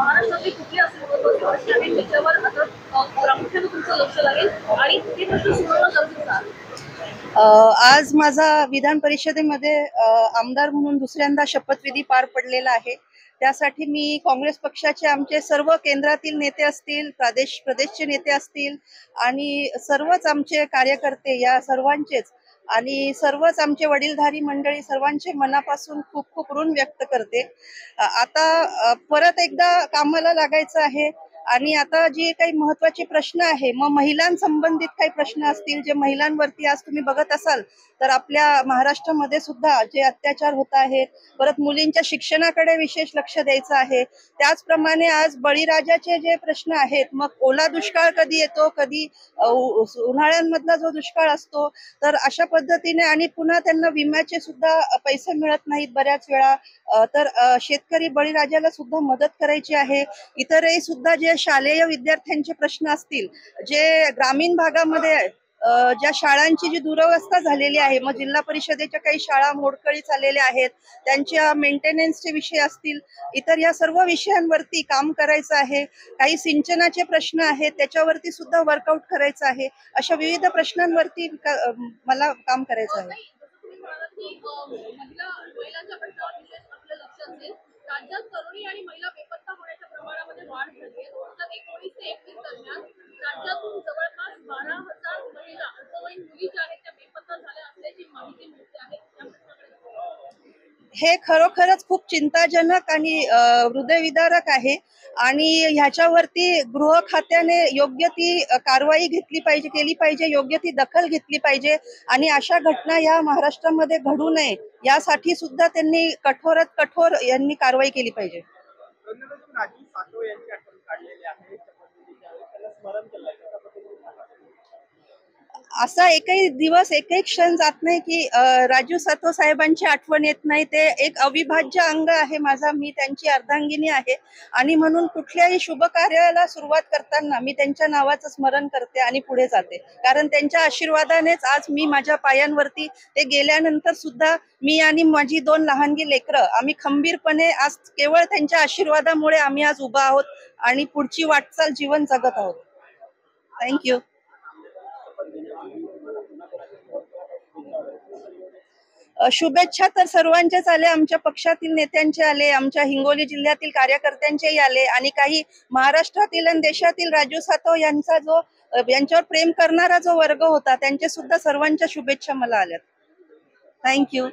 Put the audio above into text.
महाराष्ट्रातली कुठली अशी महत्त्वाची प्रश्न आहेत त्याच्यावर आता प्रामुख्याने तुमचं लक्ष लागेल आणि ते प्रश्न सोडवणं गरजेचं आहे? आज माझा विधान परिषदेमध्ये आमदार म्हणून दुसऱ्यांदा शपथविधी पार पडलेला आहे. त्यासाठी मी काँग्रेस पक्षाचे आमचे सर्व केंद्रातील नेते असतील, प्रदेशचे नेते असतील आणि सर्वच आमचे कार्यकर्ते या सर्वांचेच आणि सर्वच आमचे वडीलधारी मंडळी सर्वांचे मनापासून खूप खूप ऋण व्यक्त करते. आता परत एकदा कामाला लागायचं आहे आणि आता जे काही महत्वाचे प्रश्न आहे, मग महिलांसंबंधित काही प्रश्न असतील जे महिलांवरती आज तुम्ही बघत असाल तर आपल्या महाराष्ट्रामध्ये सुद्धा जे अत्याचार होत आहेत, परत मुलींच्या शिक्षणाकडे विशेष लक्ष द्यायचं आहे. त्याचप्रमाणे आज बळीराजाचे जे प्रश्न आहेत, मग ओला दुष्काळ कधी येतो, कधी उन्हाळ्यांमधला जो दुष्काळ असतो, तर अशा पद्धतीने आणि पुन्हा त्यांना विम्याचे सुद्धा पैसे मिळत नाहीत बऱ्याच वेळा. तर शेतकरी बळीराजाला सुद्धा मदत करायची आहे. इतरही सुद्धा जे शालेय विद्यार्थ्यांचे प्रश्न असतील, जे ग्रामीण भागामध्ये ज्या शाळांची जी दुरवस्था झालेली आहे, मग जिल्हा परिषदेच्या काही शाळा मोडकळीस आलेल्या आहेत, त्यांच्या मेंटेनन्सचे विषय असतील, इतर या सर्व विषयांवरती काम करायचं आहे. काही सिंचनाचे प्रश्न आहेत त्याच्यावरती सुद्धा वर्कआउट करायचं आहे. अशा विविध प्रश्नांवरती मला काम करायचं आहे. महिलांच्या प्रश्नावर विशेष आपलं लक्ष असेल. राज्यात तरुणी आणि महिला बेपत्ता होण्याच्या प्रमाणामध्ये वाढ झाली आहे. 2019 ते 21 दरम्यान राज्यातून जवळपास 12,000 महिला अल्पवयीन मुली ज्या आहेत त्या बेपत्ता झाल्या असल्याची माहिती मिळते आहे. हे खरोखरच खूप चिंताजनक आणि हृदयविदारक आहे आणि ह्याच्यावरती गृह खात्याने योग्य ती कारवाई केली पाहिजे, योग्य ती दखल घेतली पाहिजे आणि अशा घटना या महाराष्ट्रामध्ये घडू नये यासाठी सुद्धा त्यांनी कठोरात कठोर यांनी कारवाई केली पाहिजे. असा एकही दिवस, एकही क्षण जात नाही की राजू सातव साहेबांची आठवण येत नाही. ते एक अविभाज्य अंग आहे माझा, मी त्यांची अर्धांगिनी आहे आणि म्हणून कुठल्याही शुभ कार्याला सुरुवात करताना मी त्यांच्या नावाचं स्मरण करते आणि पुढे जाते. कारण त्यांच्या आशीर्वादानेच आज मी माझ्या पायांवरती, ते गेल्यानंतर सुद्धा मी आणि माझी 2 लहानगी लेकरं आम्ही खंबीरपणे आज केवळ त्यांच्या आशीर्वादामुळे आम्ही आज उभा आहोत आणि पुढची वाटचाल जीवन जगत आहोत. थँक्यू. शुभेच्छा तर सर्वांचेच आले, आमच्या पक्षातील नेत्यांचे आले, आमच्या हिंगोली जिल्ह्यातील कार्यकर्त्यांचेही आले आणि काही महाराष्ट्रातील आणि देशातील राजू सातव यांचा जो यांच्यावर प्रेम करणारा जो वर्ग होता त्यांचे सुद्धा सर्वांच्या शुभेच्छा मला आल्या. थँक्यू.